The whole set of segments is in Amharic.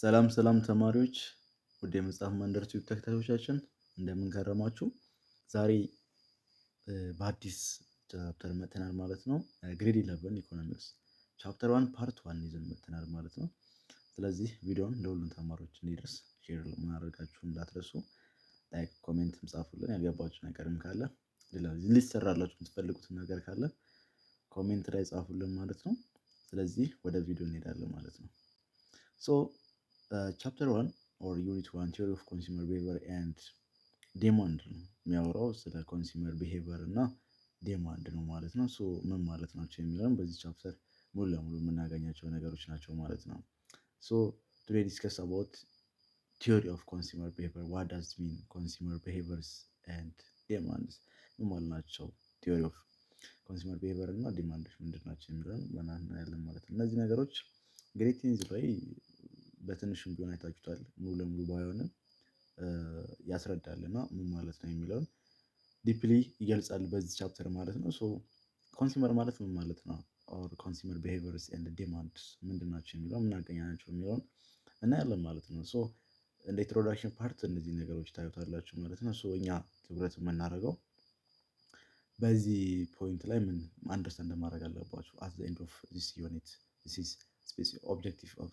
ሰላም ተማሪዎች ወደ የመጽሐፍ መንደር ቲዩብ ተከታታዮቻችን እንደምን ከረማችሁ። ዛሬ በአዲስ ቻፕተር መጥተናል ማለት ነው። ግሬድ 11 ኢኮኖሚክስ ቻፕተር 1 ፓርት 1 ይዘን መጥተናል ማለት ነው። ስለዚህ ቪዲዮውን ለሁሉም ተማሪዎች እንዲደርስ ሼር ማድረጋችሁ እንዳትረሱ፣ ላይክ ኮሜንት ጻፉልን። ያልገባችሁ ነገርም ካለ ሊሰራላችሁ የምትፈልጉት ነገር ካለ ኮሜንት ላይ ጻፉልን ማለት ነው። ስለዚህ ወደ ቪዲዮ እንሄዳለን ማለት ነው። ቻፕተር 1 ኦር ዩኒት 1 ቲዮሪ ኦፍ ኮንሱመር ቢሄቪየር ኤንድ ዲማንድ ነው የሚያወራው ስለ ኮንሱመር ቢሄቪየር እና ዲማንድ ነው ማለት ነው። ምን ማለት ናቸው የሚለውን በዚህ ቻፕተር ሙሉ ለሙሉ የምናገኛቸው ነገሮች ናቸው ማለት ነው። ቱዴይ ዲስከስ አባውት ቲዮሪ ኦፍ ኮንሱመር ቢሄቪየር ዋት ዳዝ ሚን ኮንሱመር ቢሄቪየርስ ኤንድ ዲማንድስ ምን ማለት ናቸው፣ ቲዮሪ ኦፍ ኮንሱመር ቢሄቪየር እና ዲማንዶች ምንድን ናቸው የሚለውን እናያለን ማለት ነው። እነዚህ ነገሮች ግሬድ 10 ላይ በትንሹም ቢሆን አይታችሁታል፣ ሙሉ ለሙሉ ባይሆንም ያስረዳል እና ምን ማለት ነው የሚለውን ዲፕሊ ይገልጻል በዚህ ቻፕተር ማለት ነው። ኮንሱመር ማለት ምን ማለት ነው፣ ኦር ኮንሱመር ቢሄቪየርስ ኤንድ ዲማንድስ ምንድን ናቸው የሚለውን የምናገኛቸው የሚለውን እናያለን ማለት ነው። እንደ ኢንትሮዳክሽን ፓርት እነዚህ ነገሮች ታዩታላችሁ ማለት ነው። እኛ ትኩረት የምናደርገው በዚህ ፖይንት ላይ ምን አንደርስታንድ ማድረግ አለባችሁ። አት ዘ ኤንድ ኦፍ ዚስ ዩኒት ዚስ ኢዝ ስፔሲፊክ ኦብጀክቲቭ ኦፍ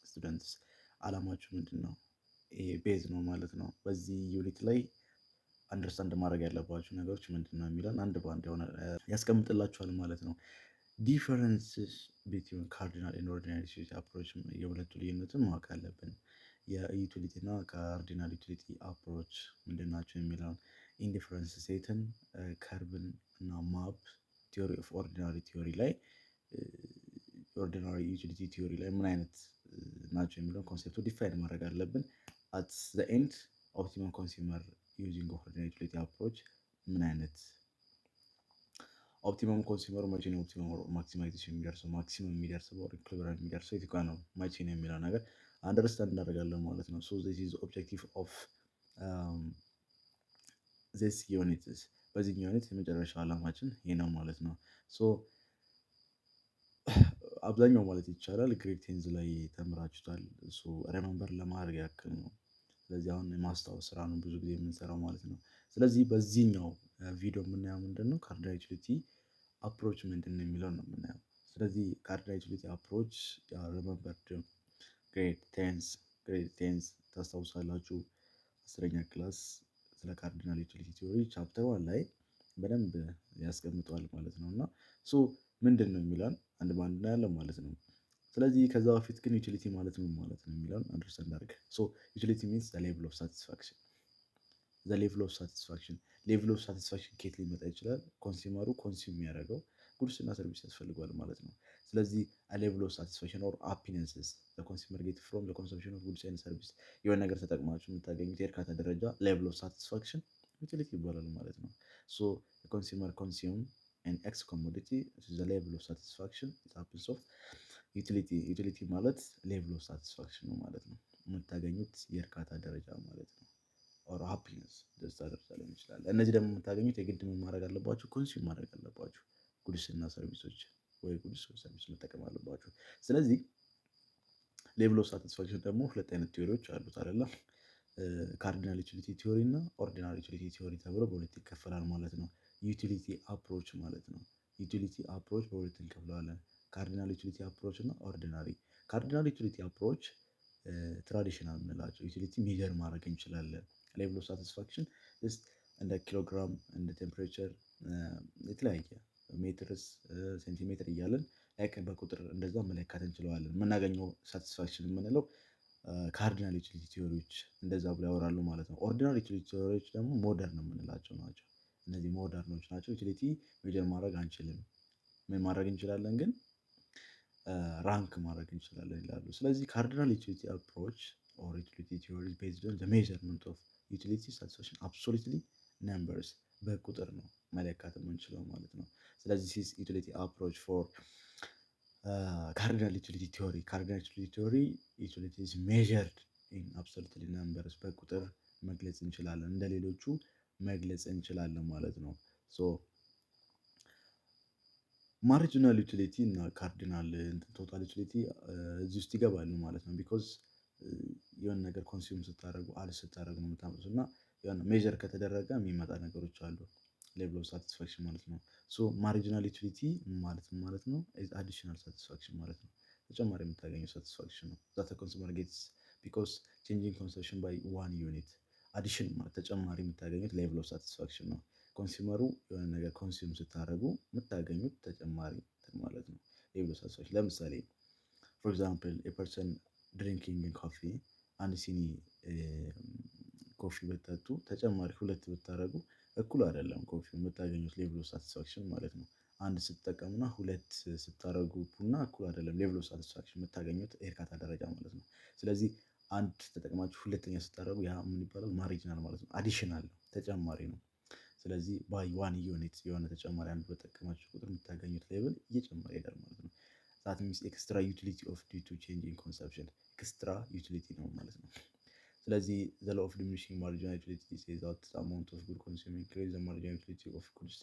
ስቱደንትስ አላማችሁ ምንድን ነው፣ ይሄ ቤዝ ነው ማለት ነው። በዚህ ዩኒት ላይ አንደርስታንድ ማድረግ ያለባችሁ ነገሮች ምንድን ነው የሚለን አንድ በአንድ የሆነ ያስቀምጥላችኋል ማለት ነው። ዲፈረንስስ ቢትዊን ካርዲናል ኤንድ ኦርዲናሪ ዩቲሊቲ አፕሮች፣ የሁለቱ ልዩነትን ማወቅ አለብን። የዩቲሊቲ እና ካርዲናል ዩቲሊቲ አፕሮች ምንድን ናቸው የሚለውን፣ ኢንዲፈረንስ ሴትን፣ ከርብን እና ማፕ ቲዮሪ ኦፍ ኦርዲናሪ ቲዮሪ ላይ ኦርዲናሪ ዩቲሊቲ ቲዮሪ ላይ ምን አይነት ናቸው የሚለውን ኮንሴፕቱ ዲፋይን ማድረግ አለብን። አት ዘ ኤንድ ኦፕቲመም ኮንሱመር ዩዚንግ ኦርዲናሪ ዩቲሊቲ አፕሮች ምን አይነት ኦፕቲመም ኮንሱመር መቼ ነው ኦፕቲመም ማክሲማይዜሽን የሚደርሰው፣ ማክሲመም የሚደርሰው ኢኩሊብሪየም የሚደርሰው የት ጋር ነው፣ መቼ ነው የሚለው ነገር አንደርስታንድ እናደርጋለን ማለት ነው። ዚስ ኢዝ ኦብጀክቲቭ ኦፍ ዚስ ዩኒትስ፣ በዚህ ዩኒት የመጨረሻው ዓላማችን ይሄ ነው ማለት ነው። አብዛኛው ማለት ይቻላል ግሬድ 10 ላይ ተምራችሁታል። ሪመምበር ለማድረግ ያክል ነው። ስለዚህ አሁን የማስታወስ ስራ ነው ብዙ ጊዜ የምንሰራው ማለት ነው። ስለዚህ በዚህኛው ቪዲዮ የምናየው ምንድን ነው፣ ካርዲናል ዩቲሊቲ አፕሮች ምንድን ነው የሚለው ነው የምናየው። ስለዚህ ካርዲናል ዩቲሊቲ አፕሮች ሪመምበር ግሬድ 10 ታስታውሳላችሁ፣ 10ኛ ክላስ ስለ ካርዲናል ዩቲሊቲ ቲዮሪ ቻፕተር 1 ላይ በደንብ ያስቀምጠዋል ማለት ነው። እና ምንድን ነው የሚለን አንድ በአንድ እናያለን ማለት ነው። ስለዚህ ከዛ በፊት ግን ዩቲሊቲ ማለት ምን ማለት ነው የሚለውን አንደርስታንድ አድርግ። ዩቲሊቲ ሚንስ ሌቭል ኦፍ ሳቲስፋክሽን። ሌቭል ኦፍ ሳቲስፋክሽን ከየት ሊመጣ ይችላል? ኮንሱመሩ ኮንሱም የሚያደርገው ጉድስ እና ሰርቪስ ያስፈልገዋል ማለት ነው። ስለዚህ ሌቭል ኦፍ ሳቲስፋክሽን ኦር ሃፒነስስ ኮንሱመር ጌት ፍሮም ኮንሰምፕሽን ኦፍ ጉድስ ኤንድ ሰርቪስ፣ የሆነ ነገር ተጠቅማችሁ የምታገኙት የእርካታ ደረጃ ሌቭል ኦፍ ሳቲስፋክሽን ዩቲሊቲ ይባላል ማለት ነው። ኮንሱመር ኮንሱም an X commodity is the level of satisfaction it happens of utility. utility ማለት level of satisfaction ነው ማለት ነው፣ የምታገኙት የእርካታ ደረጃ ማለት ነው። or happiness ደስታ ደረጃ ሊሆን ይችላል። እነዚህ ደግሞ የምታገኙት የግድ ምን ማድረግ አለባችሁ? ኮንሱም ማድረግ አለባችሁ። ጉድስ እና ሰርቪሶች ወይ ጉድስ ወይ ሰርቪስ መጠቀም አለባችሁ። ስለዚህ ሌቭል ኦፍ ሳቲስፋክሽን ደግሞ ሁለት አይነት ቲዮሪዎች አሉት አይደለም። ካርዲናል ዩቲሊቲ ቲዮሪ እና ኦርዲናሪ ዩቲሊቲ ቲዮሪ ተብሎ በሁለት ይከፈላል ማለት ነው። ዩቲሊቲ አፕሮች ማለት ነው። ዩቲሊቲ አፕሮች በሁለት እንከፍለዋለን፣ ካርዲናል ዩቲሊቲ አፕሮች እና ኦርዲናሪ። ካርዲናል ዩቲሊቲ አፕሮች ትራዲሽናል የምንላቸው ዩቲሊቲ ሜጀር ማድረግ እንችላለን። ሌቭል ኦፍ ሳቲስፋክሽን እንደ ኪሎግራም፣ እንደ ቴምፕሬቸር፣ የተለያየ ሜትርስ፣ ሴንቲሜትር እያለን በቁጥር እንደዛ መለካት እንችለዋለን። የምናገኘው ሳቲስፋክሽን የምንለው ካርዲናል ዩቲሊቲ ቲዮሪዎች እንደዛ ብሎ ያወራሉ ማለት ነው። ኦርዲናሪ ዩቲሊቲ ቲዮሪዎች ደግሞ ሞደርን የምንላቸው ናቸው። እነዚህ ሞደርኖች ናቸው። ዩቲሊቲ ሜጀር ማድረግ አንችልም፣ ምን ማድረግ እንችላለን ግን ራንክ ማድረግ እንችላለን ይላሉ። ስለዚህ ካርዲናል ዩቲሊቲ አፕሮች ኦር ዩቲሊቲ ቲዮሪ ቤዝድ ኦን ዘ ሜዠርመንት ኦፍ ዩቲሊቲ ሳቲስፋክሽን አብሶሉትሊ ነምበርስ፣ በቁጥር ነው መለካት የምንችለው ማለት ነው። ስለዚህ ሲስ ዩቲሊቲ አፕሮች ፎር ካርዲናል ዩቲሊቲ ቲዮሪ። ካርዲናል ዩቲሊቲ ቲዮሪ ዩቲሊቲ ኢዝ ሜዠርድ ኢን አብሶሉትሊ ነምበርስ፣ በቁጥር መግለጽ እንችላለን፣ እንደ ሌሎቹ መግለጽ እንችላለን ማለት ነው። ማርጂናል ዩቲሊቲ እና ካርዲናል ቶታል ዩቲሊቲ እዚህ ውስጥ ይገባሉ ማለት ነው። ቢኮዝ የሆነ ነገር ኮንሱም ስታደርጉ ስታደርጉ ነው የምታመጡት እና የሆነ ሜዥር ከተደረገ የሚመጣ ነገሮች አሉ። ሌቭል ኦፍ ሳቲስፋክሽን ማለት ነው። ሶ ማርጂናል ዩቲሊቲ ማለት ነው አዲሽናል ሳቲስፋክሽን ማለት ነው። ተጨማሪ የምታገኘው ሳቲስፋክሽን ነው ዛት ኮንሱመር ጌትስ ቢኮዝ ቼንጂንግ ኮንሰፕሽን ባይ ዋን ዩኒት። አዲሽን ማለት ተጨማሪ የምታገኙት ሌቭል ኦፍ ሳቲስፋክሽን ነው። ኮንሱመሩ የሆነ ነገር ኮንሱም ስታደርጉ የምታገኙት ተጨማሪ ማለት ነው ሌቭል ኦፍ ሳቲስፋክሽን። ለምሳሌ ፎር ኤግዛምፕል ፐርሰን ድሪንኪንግ ኮፊ አንድ ሲኒ ኮፊ ብትጠጡ ተጨማሪ ሁለት ብታደርጉ እኩል አይደለም ኮፊ የምታገኙት ሌቭል ኦፍ ሳቲስፋክሽን ማለት ነው። አንድ ስትጠቀሙና ሁለት ስታደርጉ ቡና እኩል አይደለም ሌቭል ኦፍ ሳቲስፋክሽን የምታገኙት የእርካታ ደረጃ ማለት ነው። ስለዚህ አንድ ተጠቅማችሁ ሁለተኛ ስታደርጉ ያ ምን ይባላል? ማሪጂናል ማለት ነው። አዲሽናል ነው፣ ተጨማሪ ነው። ስለዚህ ባይ ዋን ዩኒት የሆነ ተጨማሪ አንድ በጠቀማችሁ ቁጥር የምታገኙት ሌቭል እየጨመረ ይሄዳል ማለት ነው። ዛት ሚንስ ኤክስትራ ዩቲሊቲ ኦፍ ዲው ቱ ቼንጅ ኢን ኮንሰፕሽን ኤክስትራ ዩቲሊቲ ነው ማለት ነው። ስለዚህ ዘ ሎው ኦፍ ዲሚኒሽንግ ማርጂናል ዩቲሊቲ ሴዝ ዛት ዘ አማውንት ኦፍ ጉድ ኮንሱምድ ኢንክሪዝ ዘ ማርጂናል ዩቲሊቲ ኦፍ ጉድስ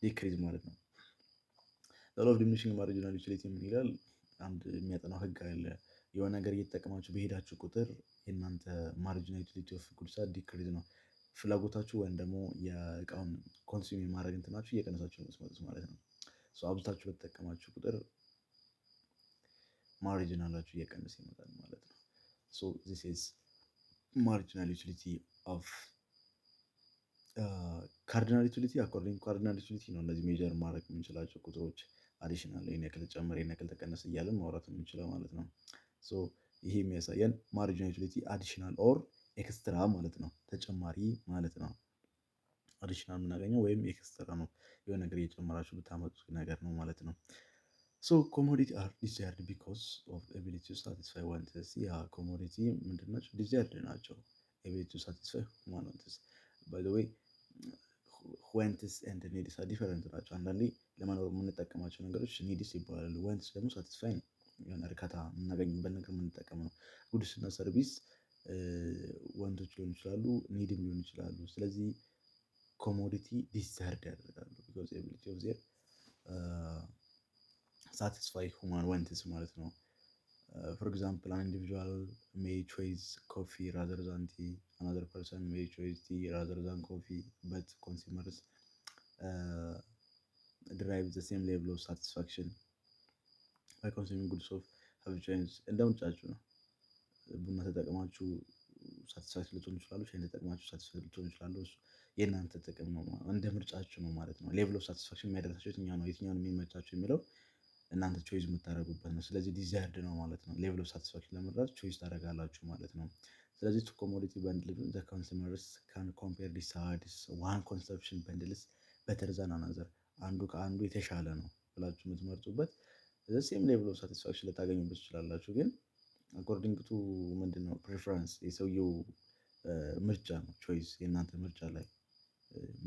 ዲክሪዝ ማለት ነው። ዘ ሎው ኦፍ ዲሚኒሽንግ ማርጂናል ዩቲሊቲ ምን ይላል? አንድ የሚያጠናው ህግ አለ። የሆነ ነገር እየተጠቀማችሁ በሄዳችሁ ቁጥር የእናንተ ማርጂናል ዩቲሊቲ ኦፍ ጉድስ ዲክሪዝ ነው። ፍላጎታችሁ ወይም ደግሞ የእቃውን ኮንሱም የማድረግ እንትናችሁ እየቀነሳችሁ ነው የምትመጡት ማለት ነው። አብዝታችሁ በተጠቀማችሁ ቁጥር ማርጂናላችሁ እየቀነሰ ይመጣል ማለት ነው። ሶ ዚስ ኢዝ ማርጂናል ዩቲሊቲ ኦፍ ካርዲናል ዩቲሊቲ። አኮርዲንግ ካርዲናል ዩቲሊቲ ነው እነዚህ ሜጀር ማድረግ የምንችላቸው ቁጥሮች አዲሽናል ይሄን ያክል ጨመረ ይሄን ያክል ተቀነሰ እያለን ማውራት የምንችለው ማለት ነው። ሶ ይሄ የሚያሳየን ማርጂናል ዩቲሊቲ አዲሽናል ኦር ኤክስትራ ማለት ነው፣ ተጨማሪ ማለት ነው። አዲሽናል የምናገኘው ወይም ኤክስትራ ነው፣ የሆነ ነገር እየጨመራችሁ ብታመጡት ነገር ነው ማለት ነው። ሶ ኮሞዲቲ አር ዲዛይርድ ቢኮዝ ኦፍ ኤቢሊቲ ቱ ሳቲስፋይ ዋንትስ። ያ ኮሞዲቲ ምንድን ናቸው? ዲዛይርድ ናቸው። ኤቢሊቲ ቱ ሳቲስፋይ ሁማን ዋንትስ። ባይ ዘ ዌይ ዋንትስ ኤንድ ኒድስ ዲፈረንት ናቸው። አንዳንዴ ለመኖር የምንጠቀማቸው ነገሮች ኒድስ ይባላሉ። ዋንትስ ደግሞ ሳቲስፋይ ነው፣ የሆነ እርካታ የምናገኝበት ነገር የምንጠቀመው ነው። ጉድስ እና ሰርቪስ ወንቶች ሊሆኑ ይችላሉ፣ ኒድም ሊሆኑ ይችላሉ። ስለዚህ ኮሞዲቲ ዲዛይርድ ያደርጋሉ ቢኮዝ ኤቢሊቲ ኦፍ ዜር ሳቲስፋይ ሁማን ዋንትስ ማለት ነው። ፎር ኤግዛምፕል አን ኢንዲቪጁዋል ሜይ ቾይስ ኮፊ ራዘር ዛን ቲ አናዘር ፐርሰን ሜይ ቾይስ ቲ ራዘር ዛን ኮፊ በት ኮንሱመርስ ድራይቭ ዘ ሴም ሌቭል ኦፍ ሳቲስፋክሽን ባይ ኮንሱሚንግ ጉድስ ኦፍ ሀቢቹዋልስ። እንደ ምርጫችሁ ነው። ቡና ተጠቅማችሁ ሳቲስፋክሽን ልትሆኑ ይችላሉ፣ ሻይ ተጠቅማችሁ ሳቲስፋክሽን ልትሆኑ ይችላሉ። እሱ የእናንተ ጥቅም ነው፣ እንደ ምርጫችሁ ነው ማለት ነው። ሌቭል ኦፍ ሳቲስፋክሽን የሚያደርሳቸው የትኛው ነው፣ የትኛውን የሚመቻቸው የሚለው እናንተ ቾይዝ የምታደርጉበት ነው። ስለዚህ ዲዛይርድ ነው ማለት ነው። ሌቭል ኦፍ ሳቲስፋክሽን ለመድረስ ቾይዝ ታደርጋላችሁ ማለት ነው። ስለዚህ ቱ ኮሞዲቲ በንድል ዘ ኮንሱመርስ ካን ኮምፔር ዲሳይድስ ዋን ኮንሰፕሽን በንድልስ በተር ዛን አናዘር። አንዱ ከአንዱ የተሻለ ነው ብላችሁ የምትመርጡበት ሴም ሌቭል ኦፍ ሳቲስፋክሽን ልታገኙበት ትችላላችሁ። ግን አኮርዲንግ ቱ ምንድን ነው ፕሬፈረንስ፣ የሰውየው ምርጫ ነው። ቾይስ የእናንተ ምርጫ ላይ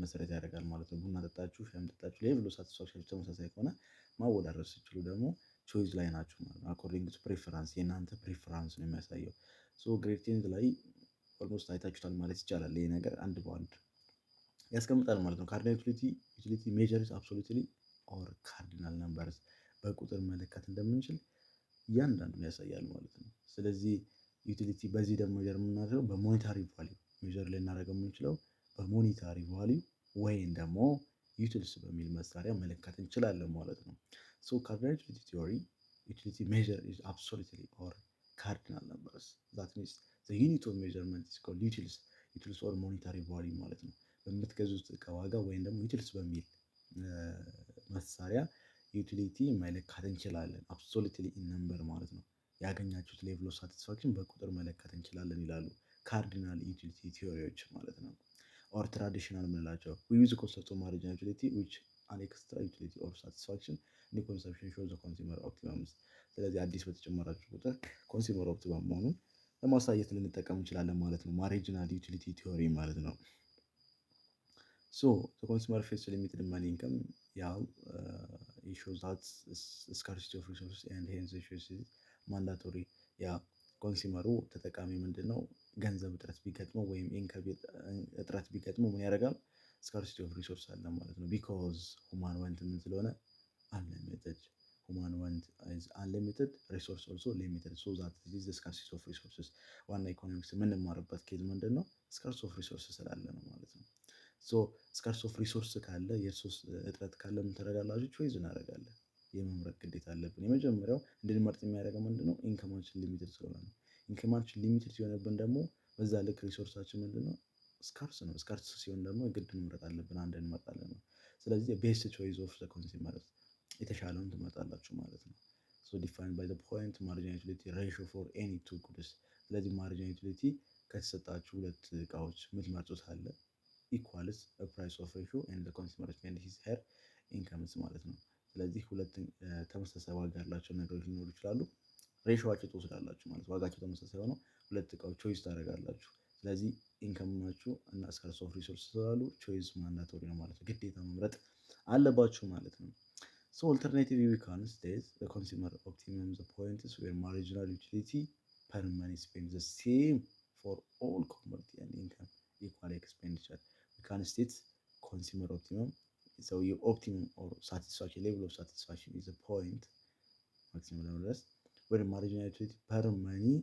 መሰረት ያደርጋል ማለት ነው። ቡና ጠጣችሁ፣ ሻይ ጠጣችሁ ሌቭል ኦፍ ሳቲስፋክሽን ተመሳሳይ ከሆነ ማወዳደር ሲችሉ ደግሞ ቾይዝ ላይ ናችሁ ማለት ነው። አኮርዲንግ ቱ ፕሬፈራንስ የእናንተ ፕሬፈራንስ ነው የሚያሳየው። ሶ ግሬድ ቴንዝ ላይ ኦልሞስት አይታችሁታል ማለት ይቻላል። ይሄ ነገር አንድ በአንድ ያስቀምጣል ማለት ነው። ካርዲናል ዩቲሊቲ ሜጀርስ አብሶሉትሊ ኦር ካርዲናል ነምበርስ፣ በቁጥር መለካት እንደምንችል እያንዳንዱን ያሳያል ማለት ነው። ስለዚህ ዩቲሊቲ በዚህ ደግሞ ሜጀር የምናደርገው በሞኔታሪ ቫሊዩ ሜጀር ላይ እናደርገው የምንችለው በሞኔታሪ ቫሊዩ ወይም ደግሞ ዩቲልስ በሚል መሳሪያ መለካት እንችላለን ማለት ነው። ሶ ካርዲናል ዩቲሊቲ ቲዮሪ ዩቲሊቲ ሜጀር ኢዝ አብሶሉትሊ ኦር ካርዲናል ነምበርስ ዛት ሚንስ ዘ ዩኒት ኦፍ ሜጀርመንት ኢዝ ኮልድ ዩቲልስ ኦር ሞኔታሪ ቫሊዩ ማለት ነው። በምትገዙት እቃ ዋጋ ወይም ደግሞ ዩቲልስ በሚል መሳሪያ ዩቲሊቲ መለካት እንችላለን። አብሶሉትሊ ኢን ነምበር ማለት ነው። ያገኛችሁት ሌቭል ኦፍ ሳቲስፋክሽን በቁጥር መለካት እንችላለን ይላሉ ካርዲናል ዩቲሊቲ ቲዮሪዎች ማለት ነው። ኦር ትራዲሽናል የምንላቸው we use the concept of marginal utility which an extra utility or satisfaction in consumption shows the consumer optimum። ስለዚህ አዲስ በተጨመራችሁ ቁጥር ኮንሱመር ኦፕቲመም መሆኑን ለማሳየት ልንጠቀም እንችላለን ማለት ነው። ማርጂናል ዩቲሊቲ ቲዮሪ ማለት ነው። ሶ the consumer faces limited money income ያው it shows that scarcity of resources and hence the choice is mandatory። ያ ኮንሱመሩ ተጠቃሚ ምንድን ነው ገንዘብ እጥረት ቢገጥመው ወይም ኢንከም እጥረት ቢገጥመው ምን ያደርጋል? ስካርሲቲ ኦፍ ሪሶርስ አለ ማለት ነው። ቢኮዝ ሁማን ዋንት ምን ስለሆነ unlimited. Human want is unlimited, resource also limited. So that is the scarcity of resources. ዋና ኢኮኖሚክስ የምንማርበት ኬዝ ምንድን ነው? ስካርስ ኦፍ ሪሶርስ ስላለ ነው ማለት ነው። ሶ ስካርስ ኦፍ ሪሶርስ ካለ የሪሶርስ እጥረት ካለ ምን ታደርጋላችሁ? ቾይዝ እናደርጋለን። የመምረጥ ግዴታ አለብን። የመጀመሪያው እንድንመርጥ የሚያደርገው ምንድን ነው? ኢንከማችን ሊሚትድ ስለሆነ ነው። ኢንከማችን ሊሚትድ ሲሆንብን ደግሞ በዛ ልክ ሪሶርሳችን ምንድን ነው? ስካርስ ነው። ስካርስ ሲሆን ደግሞ ግድ መምረጥ አለብን። አንድ እንመርጣለን ነው። ስለዚህ ቤስት ቾይዝ ኦፍ ዘ ኮንሱመር የተሻለውን ትመርጣላችሁ ማለት ነው። ሶ ዲፋይንድ ባይ ዘ ፖይንት ማርጂናል ዩቲሊቲ ሬሽዮ ፎር ኤኒ ቱ ጉድስ። ስለዚህ ማርጂናል ዩቲሊቲ ከተሰጣችሁ ሁለት እቃዎች የምትመርጡት አለ ኢኳልስ ፕራይስ ኦፍ ሬሽዮ ኤንድ ኮንሱመር ስፔንድ ሂዝ ሄር ኢንከምስ ማለት ነው። ስለዚህ ሁለት ተመሳሳይ ዋጋ ያላቸው ነገሮች ሊኖሩ ይችላሉ። ሬሽዮዋቸው ትወስዳላችሁ ማለት ዋጋቸው ተመሳሳይ ሆነው ሁለት እቃዎች ቾይስ ታደርጋላችሁ። ስለዚህ ኢንከማችሁ እና ስካርስ ኦፍ ሪሶርስ ስላሉ ቾይስ ማንዳቶሪ ነው ማለት ነው። ግዴታ መምረጥ አለባችሁ ማለት ነው። So alternatively we can state the consumer optimum the point is where marginal utility per money spent the same for all commodity and income equal expenditure. We can state consumer optimum. So your optimum or satisfaction level of satisfaction is a point maximum level where marginal utility per money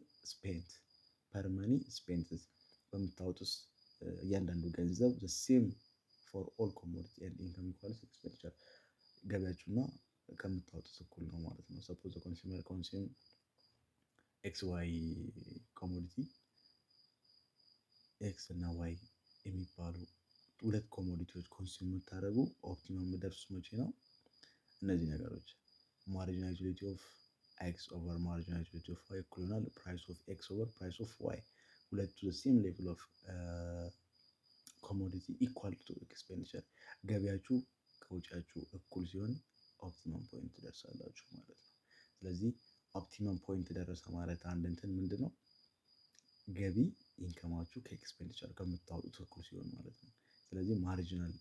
spent is በምታወጡት እያንዳንዱ ገንዘብ the same for all commodity and income equals expenditure ገበያችሁና ከምታወጡት እኩል ነው ማለት ነው። ሰፖዝ ኮንሱመር ኮንሱም ኤክስ ዋይ ኮሞዲቲ ኤክስ እና ዋይ የሚባሉ ሁለት ኮሞዲቲዎች ኮንሱም የምታደርጉ ኦፕቲመም የምደርሱት መቼ ነው? እነዚህ ነገሮች ማርጂናል ዩቲሊቲ ኦፍ ኤክስ ኦቨር ማርጂናል ዩቲሊቲ ኦፍ ዋይ እኩል ይሆናል ፕራይስ ኦፍ ኤክስ ኦቨር ፕራይስ ኦፍ ዋይ። ሁለቱ ሴም ሌቭል ኦፍ ኮሞዲቲ ኢኳል ቱ ኤክስፔንዲቸር ገቢያችሁ ከውጫችሁ እኩል ሲሆን ኦፕቲመም ፖይንት ትደርሳላችሁ ማለት ነው። ስለዚህ ኦፕቲመም ፖይንት ደረሰ ማለት አንድ እንትን ምንድን ነው? ገቢ ኢንከማችሁ ከኤክስፔንዲቸር ከምታወጡት እኩል ሲሆን ማለት ነው። ስለዚህ ማርጂናል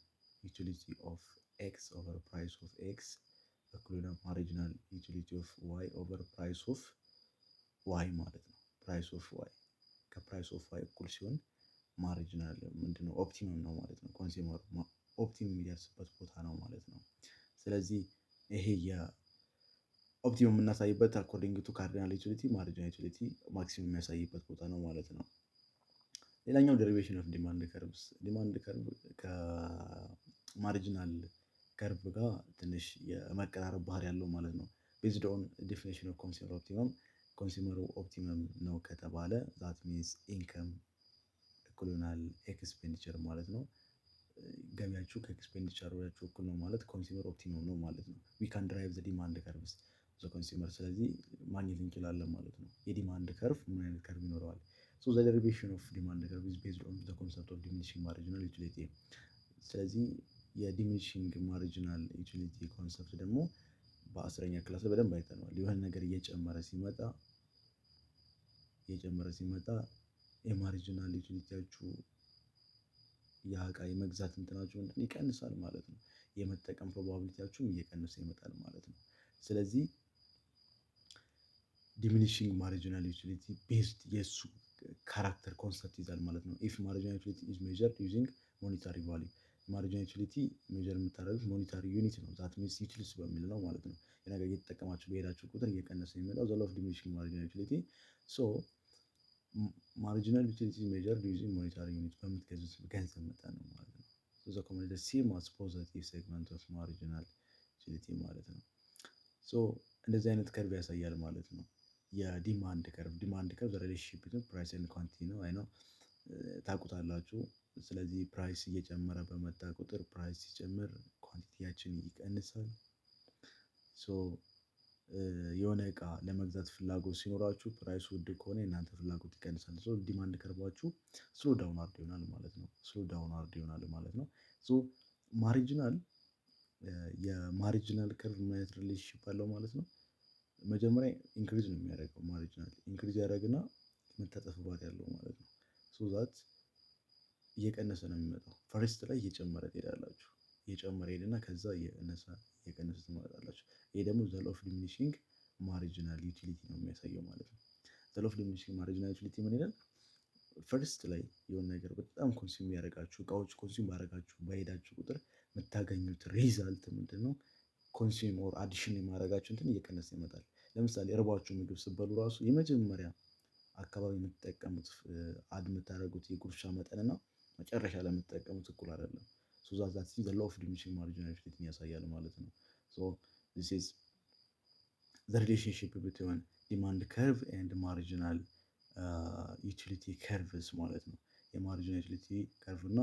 ዩቲሊቲ ኦፍ ኤክስ ኦቨር ፕራይስ ኦፍ ኤክስ እኩል ነው ማርጂናል ዩቲሊቲ ኦፍ ዋይ ኦቨር ፕራይስ ኦፍ ዋይ ማለት ነው። ፕራይስ ኦፍ ዋይ ከፕራይስ ኦፍ ዋይ እኩል ሲሆን ማርጂናል ምንድነው? ኦፕቲመም ነው ማለት ነው። ኮንሱመር ኦፕቲመም የሚደርስበት ቦታ ነው ማለት ነው። ስለዚህ ይሄ የኦፕቲመም የምናሳይበት አኮርዲንግ ቱ ካርዲናል ዩቲሊቲ ማርጂናል ዩቲሊቲ ማክሲመም የሚያሳይበት ቦታ ነው ማለት ነው። ሌላኛው ዴሪቬሽን ኦፍ ዲማንድ ከርቭስ። ዲማንድ ከርቭ ከማርጂናል ከርቭ ጋር ትንሽ የመቀራረብ ባህሪ ያለው ማለት ነው። ቤዝድ ኦን ዴፊኒሽን ኦፍ ኮንሱመር ኦፕቲመም ኮንሱመሩ ኦፕቲመም ነው ከተባለ ዛት ሚንስ ኢንከም እኩል ይሆናል ኤክስፔንዲቸር ማለት ነው። ገቢያችሁ ከኤክስፔንዲቸራችሁ እኩል ነው ማለት ኮንሱመር ኦፕቲመም ነው ማለት ነው። ዊ ካን ድራይቭ ዘ ዲማንድ ከርቭስ ዘ ኮንሱመር። ስለዚህ ማግኘት እንችላለን ማለት ነው። የዲማንድ ከርቭ ምን አይነት ከርቭ ይኖረዋል? ሶ ዘ ዴሪቬሽን ኦፍ ዲማንድ ከርቭ ኢዝ ቤዝድ ኦን ዘ ኮንሰፕት ኦፍ ዲሚኒሺንግ ማርጂናል ዩቲሊቲ። ስለዚህ የዲሚኒሺንግ ማርጂናል ዩቲሊቲ ኮንሰፕት ደግሞ በ10ኛ ክላስ ላይ በደንብ አይተነዋል። የሆነ ነገር እየጨመረ ሲመጣ የማርጂናል ዩቲሊቲያችሁ ያ እቃ የመግዛት እንትናችሁ ይቀንሳል ማለት ነው። የመጠቀም ፕሮባቢሊቲያችሁም እየቀነሰ ይመጣል ማለት ነው። ስለዚህ ዲሚኒሺንግ ማርጂናል ዩቲሊቲ ቤዝድ የሱ ካራክተር ኮንሰፕት ይዛል ማለት ነው። ኢፍ ማርጂናል ዩቲሊቲ ኢዝ ሜዠርድ ዩዚንግ ሞኔታሪ ቫልዩ ማርጂናል ዩቲሊቲ ሜዠር የምታደርጉት ሞኔታሪ ዩኒት ነው። ዛት ሚንስ ዩቲሊቲ በሚል ነው ማለት ነው። የነገር እየተጠቀማችሁ በሄዳችሁ ቁጥር እየቀነሰ የሚመጣው ዘ ሎው ኦፍ ዲሚኒሺንግ ማርጂናል ዩቲሊቲ። ሶ ማርጂናል ዩቲሊቲ ሜዠርድ ዩዚንግ ሞኔታሪ ዩኒት በምትገዙት ገንዘብ መጠን ነው ማለት ነው። ሶ ዘ ኮሞዲቲ ሴም አስ ፖዚቲቭ ሴግመንት ኦፍ ማርጂናል ዩቲሊቲ ማለት ነው። ሶ እንደዚህ አይነት ከርቭ ያሳያል ማለት ነው። የዲማንድ ከርቭ ሪሌሽንሺፕ ቢትዊን ፕራይስ ኤንድ ኳንቲቲ ነው። አይ ነው ታውቁታላችሁ። ስለዚህ ፕራይስ እየጨመረ በመጣ ቁጥር ፕራይስ ሲጨምር ኳንቲቲያችን ይቀንሳል። ሶ የሆነ እቃ ለመግዛት ፍላጎት ሲኖራችሁ ፕራይስ ውድ ከሆነ የእናንተ ፍላጎት ይቀንሳል። ሶ ዲማንድ ከርቫችሁ ስሎ ዳውን አርድ ይሆናል ማለት ነው። ሶ ማርጂናል የማርጂናል ከርቭ ምን አይነት ሪሌሽንሺፕ አለው ማለት ነው? መጀመሪያ ኢንክሪዝ ነው የሚያደርገው። ማርጂናል ኢንክሪዝ ያደርግና መታጠፍ ባህሪ ያለው ማለት ነው። ሶ ዛት እየቀነሰ ነው የሚመጣው። ፈርስት ላይ እየጨመረ ትሄዳላችሁ። እየጨመረ ሄድና ከዛ እየቀነሰ ትመጣላችሁ። ይሄ ደግሞ ዘ ሎው ኦፍ ዲሚኒሺንግ ማርጂናል ዩቲሊቲ ነው የሚያሳየው ማለት ነው። ዘ ሎው ኦፍ ዲሚኒሺንግ ማርጂናል ዩቲሊቲ ምን ይላል? ፈርስት ላይ የሆነ ነገር በጣም ኮንሱም ያደርጋችሁ እቃዎች ኮንሱም ባደረጋችሁ በሄዳችሁ ቁጥር የምታገኙት ሪዛልት ምንድነው? ኮንሱም ኦር አዲሽን የማድረጋችሁ እንትን እየቀነሰ ይመጣል። ለምሳሌ እርቧችሁ ምግብ ስትበሉ ራሱ የመጀመሪያ አካባቢ የምትጠቀሙት አድ የምታደርጉት የጉርሻ መጠንና መጨረሻ ላይ የምትጠቀሙት እኩል አይደለም። ሶ ዛት ዘ ሎው ኦፍ ዲሚኒሽንግ ማርጂናል ዩቲሊቲን ያሳያል ማለት ነው። ሶ ዚስ ኢዝ ዘ ሪሌሽንሺፕ ቢትዊን ዲማንድ ከርቭ ኤንድ ማርጂናል ዩቲሊቲ ከርቭስ ማለት ነው። የማርጂናል ዩቲሊቲ ከርቭ እና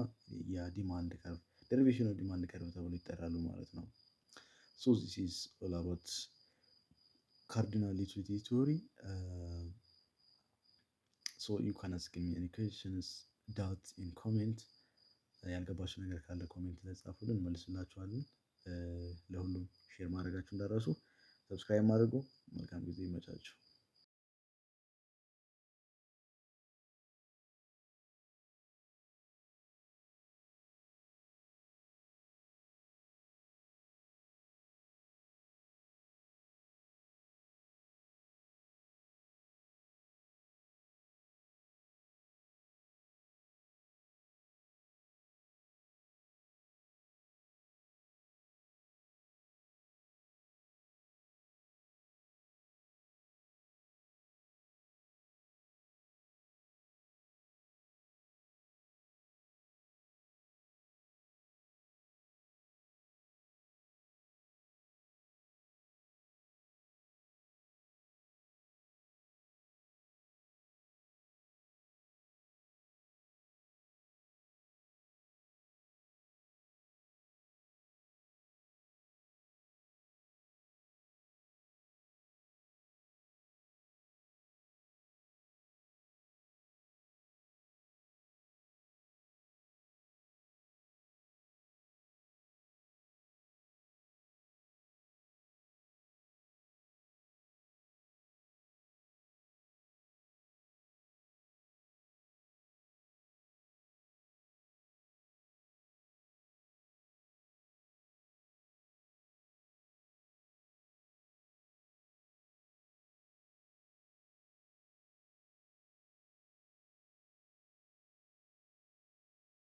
የዲማንድ ከርቭ ደሪቬሽን ኦፍ ዲማንድ ከርቭ ተብሎ ይጠራሉ ማለት ነው። ሶ ዚስ ኢዝ ኦል አባውት ካርዲናል ዩቲሊቲ ቲዮሪ። ሶ ዩ ካን አስክ ሚ ኤኒ ኩዌስችንስ ዳውት ኢን ኮሜንት። ያልገባችሁ ነገር ካለ ኮሜንት ላይ ጻፉልን፣ እንመልስላችኋለን። ለሁሉም ሼር ማድረጋችሁ እንዳትረሱ፣ ሰብስክራይብ ማድረጉ። መልካም ጊዜ፣ ይመቻችሁ።